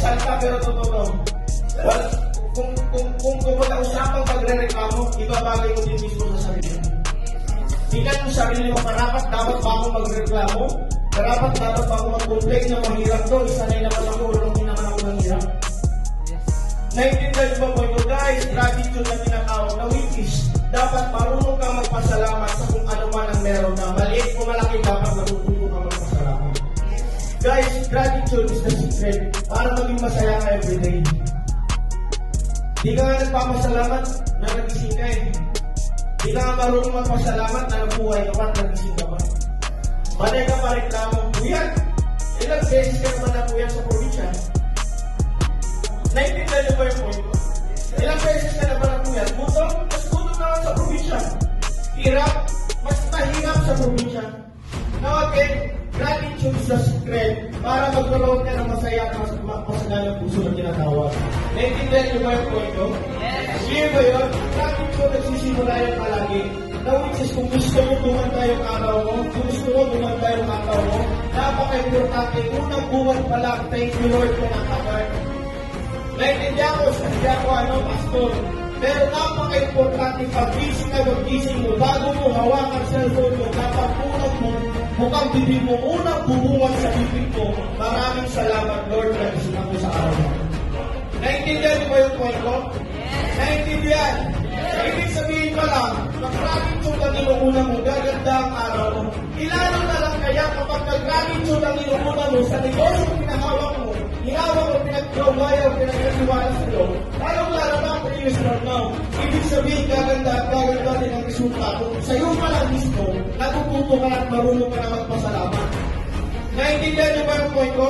salta pero totoo. Well, kung usapang pagre-reklamo, ibabagay mo din mismo sa sarili mo. Tingnan mo sarili mo, dapat ba ako magreklamo? Dapat ba ako mag-complain na mahirap to? Isanay naman ako, walang naman ako ng hirap. Naintindihan mo po ito, guys, gratitude na tinatawag na which is, dapat marunong ka magpasalamat sa kung ano man ang meron na maliit o malaki, dapat natututo ka magpasalamat. Guys, gratitude is the secret para maging masaya ka everyday. Di ka nga nagpapasalamat na nagising ka eh. Di ka nga marunong magpasalamat na nabuhay ka pa at nagising ka pa. Manay ka pa reklamo, kuyan, ilang beses ka naman nabuyan sa probinsya. Naintindihan niyo ba yung point ko? Ilang beses ka naman nabuyan, gutom, mas gutom naman sa probinsya. Hirap, mas mahirap sa probinsya. Now again, gratitude is the secret para magkaroon ka ng masaya at masaganang puso na tinatawag. Naintindihan niyo ba yung point ko? Yes! Sige ba yun? Gratitude nagsisimula yan palagi. Now which is kung gusto mo dumanda yung araw mo, kung gusto mo dumanda yung araw mo, napaka-importante, unang buwan pa lang, thank you Lord for nakakard. Naintindihan ko, hindi ako pastor. Pero napaka-importante pag-gising ka, mag-gising mo, bago mo hawakan cellphone mo, dapat unang mukhang bibig mo, unang bubungan sa bibig mo, maraming salamat Lord na gising ako sa araw mo. Naintindihan niyo ba yung point ko? Naintindihan? Ibig sabihin pa lang, nag-gratitude ang inuuna mo, gaganda ang araw mo. Ilalo na lang kaya kapag nag-gratitude ang inuuna mo sa negosyo pinahawak mo, hinawak o pinag-gawaya o pinag-iwala sa iyo, lalong larabang ang previous Lord now. Ibig sabihin, gaganda at gaganda din ang resultato. Sa iyo pa lang mismo, natututo ka at marunong ka na magpasalamat. Naintindihan niyo ba yung point ko?